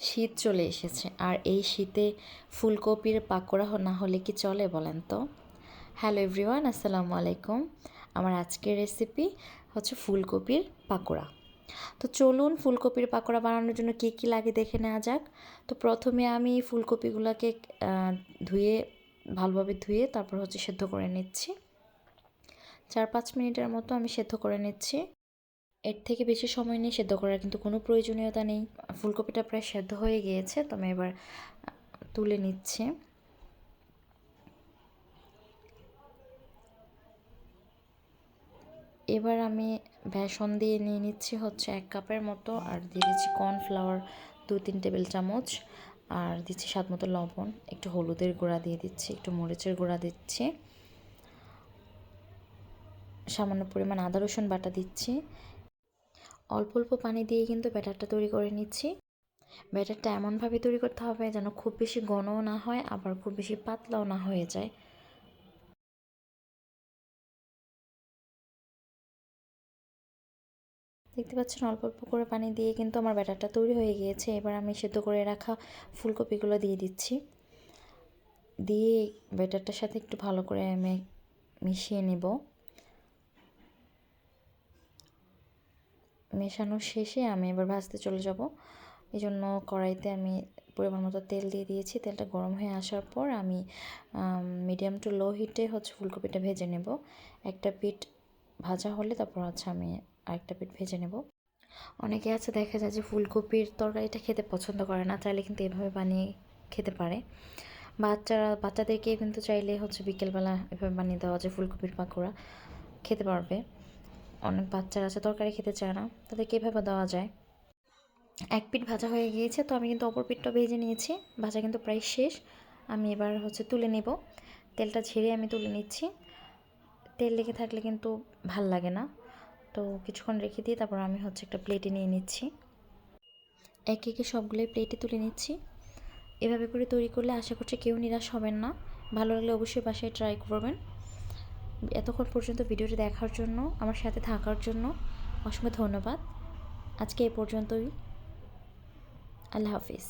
শীত চলে এসেছে আর এই শীতে ফুলকপির পাকোড়া না হলে কি চলে বলেন তো। হ্যালো এভরিওয়ান, আসসালামু আলাইকুম। আমার আজকের রেসিপি হচ্ছে ফুলকপির পাকোড়া। তো চলুন ফুলকপির পাকোড়া বানানোর জন্য কী কী লাগে দেখে নেওয়া যাক। তো প্রথমে আমি ফুলকপিগুলোকে ধুয়ে ভালোভাবে ধুয়ে তারপর হচ্ছে সেদ্ধ করে নিচ্ছি। 4-5 মিনিটের মতো আমি সেদ্ধ করে নিচ্ছি। এর থেকে বেশি সময় নিয়ে সেদ্ধ করার কিন্তু কোনো প্রয়োজনীয়তা নেই। ফুলকপিটা প্রায় সেদ্ধ হয়ে গিয়েছে, তো আমি এবার তুলে নিচ্ছি। এবার আমি বেসন দিয়ে নিয়ে নিচ্ছি হচ্ছে 1 কাপের মতো, আর দিয়ে দিচ্ছি কর্নফ্লাওয়ার 2-3 টেবিল চামচ, আর দিচ্ছি স্বাদ মতো লবণ, একটু হলুদের গুঁড়া দিয়ে দিচ্ছি, একটু মরিচের গুঁড়া দিচ্ছি, সামান্য পরিমাণ আদা রসুন বাটা দিচ্ছি। অল্প অল্প পানি দিয়ে কিন্তু ব্যাটারটা তৈরি করে নিচ্ছি। ব্যাটারটা এমনভাবে তৈরি করতে হবে যেন খুব বেশি ঘনও না হয়, আবার খুব বেশি পাতলাও না হয়ে যায়। দেখতে পাচ্ছেন অল্প অল্প করে পানি দিয়ে কিন্তু আমার ব্যাটারটা তৈরি হয়ে গিয়েছে। এবার আমি সেদ্ধ করে রাখা ফুলকপিগুলো দিয়ে দিচ্ছি। দিয়ে ব্যাটারটার সাথে একটু ভালো করে আমি মিশিয়ে নেব। মেশানো শেষে আমি এবার ভাজতে চলে যাব। এই জন্য কড়াইতে আমি পরিমাণ মতো তেল দিয়ে দিয়েছি। তেলটা গরম হয়ে আসার পর আমি মিডিয়াম টু লো হিটে হচ্ছে ফুলকপিটা ভেজে নেব। একটা পিঠ ভাজা হলে তারপর হচ্ছে আমি আরেকটা পিঠ ভেজে নেব। অনেকে আছে দেখা যায় যে ফুলকপির তরকারিটা খেতে পছন্দ করে না, চাইলে কিন্তু এভাবে বানিয়ে খেতে পারে। বাচ্চাদেরকে কিন্তু চাইলে হচ্ছে বিকেলবেলা এভাবে বানিয়ে দেওয়া যায়, ফুলকপির পাকোড়া খেতে পারবে। অনেক বাচ্চারা আছে তরকারি খেতে চায় না, তাদেরকে এভাবে দেওয়া যায়। এক পিঠ ভাজা হয়ে গিয়েছে, তো আমি কিন্তু অপর পিঠটা ভেজে নিয়েছি। ভাজা কিন্তু প্রায় শেষ। আমি এবার হচ্ছে তুলে নেব। তেলটা ঝেড়ে আমি তুলে নিচ্ছি। তেল লেগে থাকলে কিন্তু ভাল লাগে না, তো কিছুক্ষণ রেখে দিয়ে তারপর আমি হচ্ছে একটা প্লেটে নিয়ে নিচ্ছি। একে একে সবগুলোই প্লেটে তুলে নিচ্ছি। এভাবে করে তৈরি করলে আশা করছি কেউ নিরাশ হবেন না। ভালো লাগলে অবশ্যই বাসায় ট্রাই করবেন। এতক্ষণ পর্যন্ত ভিডিওটি দেখার জন্য, আমার সাথে থাকার জন্য অসংখ্য ধন্যবাদ। আজকে এই পর্যন্তই। আল্লাহ হাফিজ।